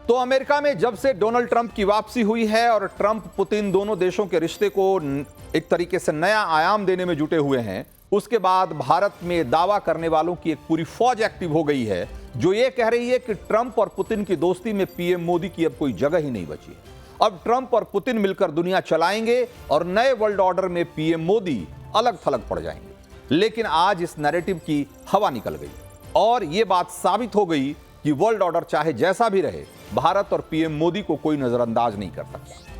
तो अमेरिका में जब से डोनाल्ड ट्रंप की वापसी हुई है और ट्रंप पुतिन दोनों देशों के रिश्ते को एक तरीके से नया आयाम देने में जुटे हुए हैं, उसके बाद भारत में दावा करने वालों की एक पूरी फौज एक्टिव हो गई है जो ये कह रही है कि ट्रंप और पुतिन की दोस्ती में पीएम मोदी की अब कोई जगह ही नहीं बची है। अब ट्रंप और पुतिन मिलकर दुनिया चलाएंगे और नए वर्ल्ड ऑर्डर में पीएम मोदी अलग थलग पड़ जाएंगे। लेकिन आज इस नैरेटिव की हवा निकल गई और यह बात साबित हो गई कि वर्ल्ड ऑर्डर चाहे जैसा भी रहे, भारत और पीएम मोदी को कोई नजरअंदाज नहीं कर सकता।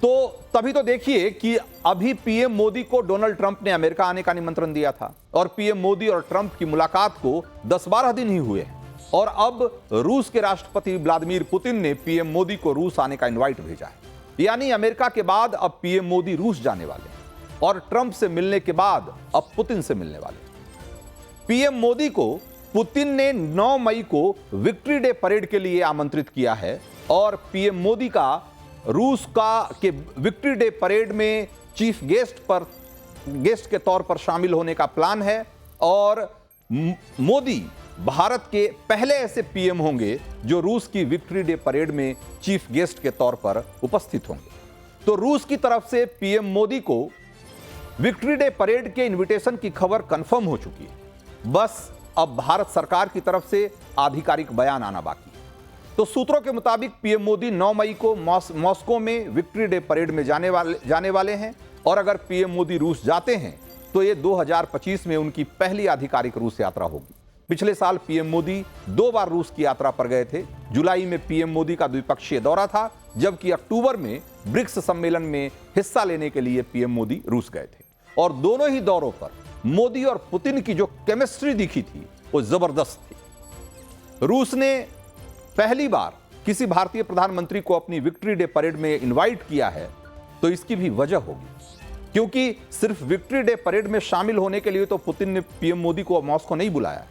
तो तभी तो देखिए कि अभी पीएम मोदी को डोनाल्ड ट्रंप ने अमेरिका आने का निमंत्रण दिया था और पीएम मोदी और ट्रंप की मुलाकात को 10-12 दिन ही हुए हैं और अब रूस के राष्ट्रपति व्लादिमीर पुतिन ने पीएम मोदी को रूस आने का इनवाइट भेजा है। यानी अमेरिका के बाद अब पीएम मोदी रूस जाने वाले हैं और ट्रंप से मिलने के बाद अब पुतिन से मिलने वाले हैं। पीएम मोदी को पुतिन ने 9 मई को विक्ट्री डे परेड के लिए आमंत्रित किया है और पीएम मोदी का रूस के विक्ट्री डे परेड में चीफ गेस्ट के तौर पर शामिल होने का प्लान है और मोदी भारत के पहले ऐसे पीएम होंगे जो रूस की विक्ट्री डे परेड में चीफ गेस्ट के तौर पर उपस्थित होंगे। तो रूस की तरफ से पीएम मोदी को विक्ट्री डे परेड के इनविटेशन की खबर कंफर्म हो चुकी है। बस अब भारत सरकार की तरफ से आधिकारिक बयान आना बाकी है। तो सूत्रों के मुताबिक पीएम मोदी 9 मई को मॉस्को में विक्ट्री डे परेड में जाने वाले हैं और अगर पीएम मोदी रूस जाते हैं तो ये 2025 में उनकी पहली आधिकारिक रूस यात्रा होगी। पिछले साल पीएम मोदी 2 बार रूस की यात्रा पर गए थे। जुलाई में पीएम मोदी का द्विपक्षीय दौरा था, जबकि अक्टूबर में ब्रिक्स सम्मेलन में हिस्सा लेने के लिए पीएम मोदी रूस गए थे और दोनों ही दौरों पर मोदी और पुतिन की जो केमिस्ट्री दिखी थी वो जबरदस्त थी। रूस ने पहली बार किसी भारतीय प्रधानमंत्री को अपनी विक्ट्री डे परेड में इनवाइट किया है तो इसकी भी वजह होगी, क्योंकि सिर्फ विक्ट्री डे परेड में शामिल होने के लिए तो पुतिन ने पीएम मोदी को मॉस्को नहीं बुलाया।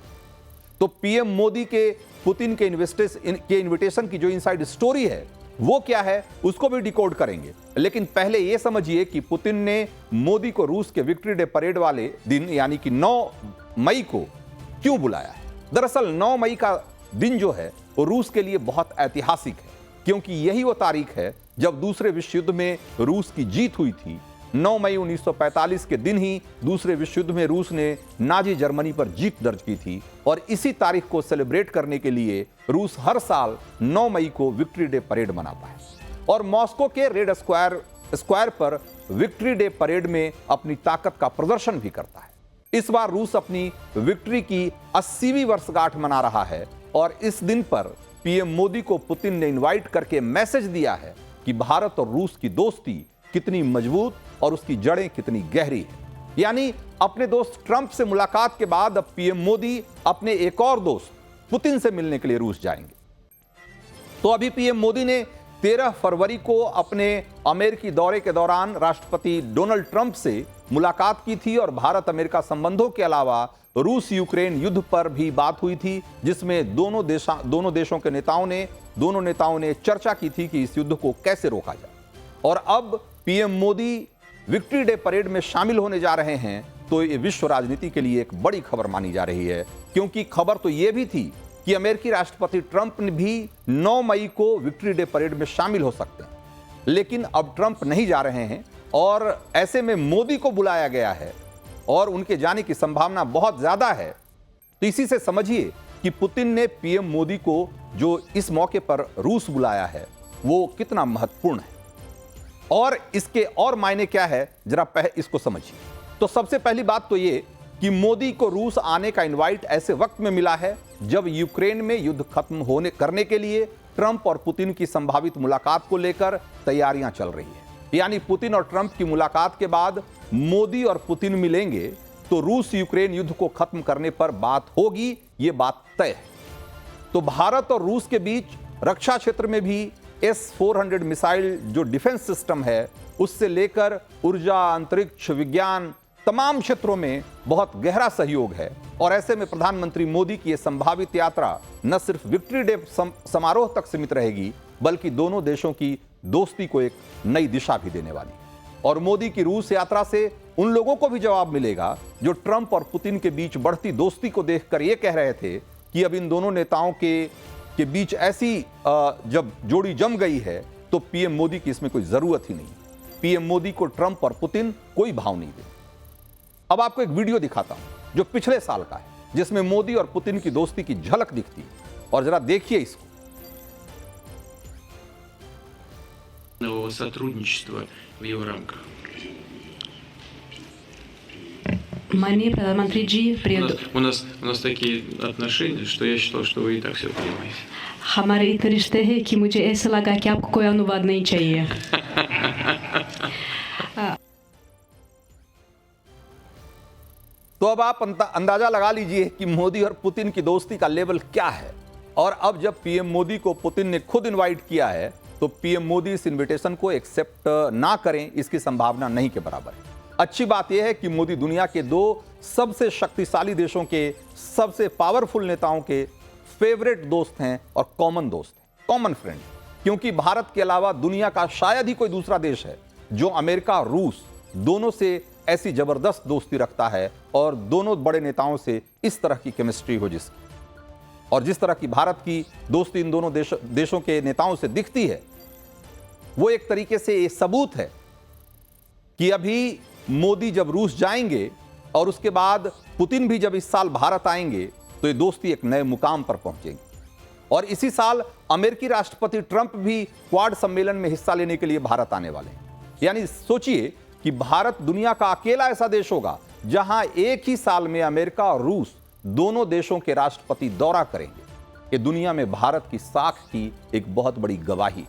तो पीएम मोदी के पुतिन के इनविटेशन की जो इनसाइड स्टोरी है वो क्या है उसको भी डिकोड करेंगे। लेकिन पहले यह समझिए कि पुतिन ने मोदी को रूस के विक्ट्री डे परेड वाले दिन यानी कि 9 मई को क्यों बुलाया है। दरअसल 9 मई का दिन जो है वो रूस के लिए बहुत ऐतिहासिक है, क्योंकि यही वो तारीख है जब दूसरे विश्व युद्ध में रूस की जीत हुई थी। 9 मई 1945 के दिन ही दूसरे विश्व युद्ध में रूस ने नाजी जर्मनी पर जीत दर्ज की थी और इसी तारीख को सेलिब्रेट करने के लिए रूस हर साल 9 मई को विक्ट्री डे परेड मनाता है और मॉस्को के रेड स्क्वायर पर विक्ट्री डे परेड में अपनी ताकत का प्रदर्शन भी करता है। इस बार रूस अपनी विक्ट्री की 80वीं वर्षगांठ मना रहा है और इस दिन पर पीएम मोदी को पुतिन ने इनवाइट करके मैसेज दिया है कि भारत और रूस की दोस्ती कितनी मजबूत और उसकी जड़ें कितनी गहरी है। यानी अपने दोस्त ट्रंप से मुलाकात के बाद अब पीएम मोदी अपने एक और दोस्त पुतिन से मिलने के लिए रूस जाएंगे। तो अभी पीएम मोदी ने 13 फरवरी को अपने अमेरिकी दौरे के दौरान राष्ट्रपति डोनाल्ड ट्रंप से मुलाकात की थी और भारत अमेरिका संबंधों के अलावा रूस यूक्रेन युद्ध पर भी बात हुई थी, जिसमें दोनों देशों के दोनों नेताओं ने चर्चा की थी कि इस युद्ध को कैसे रोका जाए। और अब PM Modi victory day parade में शामिल होने जा रहे हैं तो ये विश्व राजनीति के लिए एक बड़ी खबर मानी जा रही है, क्योंकि खबर तो यह भी थी कि अमेरिकी राष्ट्रपति ट्रंप ने भी 9 मई को विक्ट्री डे परेड में शामिल हो सकते हैं, लेकिन अब ट्रंप नहीं जा रहे हैं और ऐसे में मोदी को बुलाया गया है और उनके जाने की संभावना बहुत ज्यादा है। तो इसी से समझिए कि पुतिन ने पीएम मोदी को जो इस मौके पर रूस बुलाया है वो कितना महत्वपूर्ण है और इसके और मायने क्या है, जरा इसको समझिए। तो सबसे पहली बात तो ये कि मोदी को रूस आने का इनवाइट ऐसे वक्त में मिला है जब यूक्रेन में युद्ध खत्म करने के लिए ट्रंप और पुतिन की संभावित मुलाकात को लेकर तैयारियां चल रही है। यानी पुतिन और ट्रंप की मुलाकात के बाद मोदी और पुतिन मिलेंगे तो रूस यूक्रेन युद्ध को खत्म करने पर बात होगी, ये बात तय है। तो भारत और रूस के बीच रक्षा क्षेत्र में भी S-400 मिसाइल जो डिफेंस सिस्टम है उससे लेकर ऊर्जा, अंतरिक्ष, विज्ञान, तमाम क्षेत्रों में बहुत गहरा सहयोग है और ऐसे में प्रधानमंत्री मोदी की यह संभावित यात्रा न सिर्फ विक्ट्री डे समारोह तक सीमित रहेगी बल्कि दोनों देशों की दोस्ती को एक नई दिशा भी देने वाली है। और मोदी की रूस यात्रा से उन लोगों को भी जवाब मिलेगा जो ट्रंप और पुतिन के बीच बढ़ती दोस्ती को देखकर यह कह रहे थे कि अब इन दोनों नेताओं के के बीच ऐसी जब जोड़ी जम गई है तो पीएम मोदी की इसमें कोई जरूरत ही नहीं। पीएम मोदी को ट्रंप और पुतिन कोई भाव नहीं दे। अब आपको एक वीडियो दिखाता हूं जो पिछले साल का है, जिसमें मोदी और पुतिन की दोस्ती की झलक दिखती है, और जरा देखिए इसको। сотрудничества в его рамках. माननीय प्रधानमंत्री जी, प्रिय У нас такие отношения, что я считал, что вы и так все понимаете. हमारे इतने रिश्ते हैं कि मुझे ऐसा लगा कि आपको कोई अनुवाद नहीं चाहिए। तो अब आप अंदाजा लगा लीजिए कि मोदी और पुतिन की दोस्ती का लेवल क्या है। और अब जब पीएम मोदी को पुतिन ने खुद इनवाइट किया है तो पीएम मोदी इस इनविटेशन को एक्सेप्ट ना करें, इसकी संभावना नहीं के बराबर है। अच्छी बात यह है कि मोदी दुनिया के दो सबसे शक्तिशाली देशों के सबसे पावरफुल नेताओं के फेवरेट दोस्त हैं और कॉमन दोस्त हैं, कॉमन फ्रेंड। क्योंकि भारत के अलावा दुनिया का शायद ही कोई दूसरा देश है जो अमेरिका और रूस दोनों से ऐसी जबरदस्त दोस्ती रखता है और दोनों बड़े नेताओं से इस तरह की केमिस्ट्री हो जिसकी, और जिस तरह की भारत की दोस्ती इन दोनों देशों के नेताओं से दिखती है, वो एक तरीके से ये सबूत है कि अभी मोदी जब रूस जाएंगे और उसके बाद पुतिन भी जब इस साल भारत आएंगे तो ये दोस्ती एक नए मुकाम पर पहुंचेगी। और इसी साल अमेरिकी राष्ट्रपति ट्रंप भी क्वाड सम्मेलन में हिस्सा लेने के लिए भारत आने वाले हैं। यानी सोचिए कि भारत दुनिया का अकेला ऐसा देश होगा जहां एक ही साल में अमेरिका और रूस दोनों देशों के राष्ट्रपति दौरा करेंगे। ये दुनिया में भारत की साख की एक बहुत बड़ी गवाही।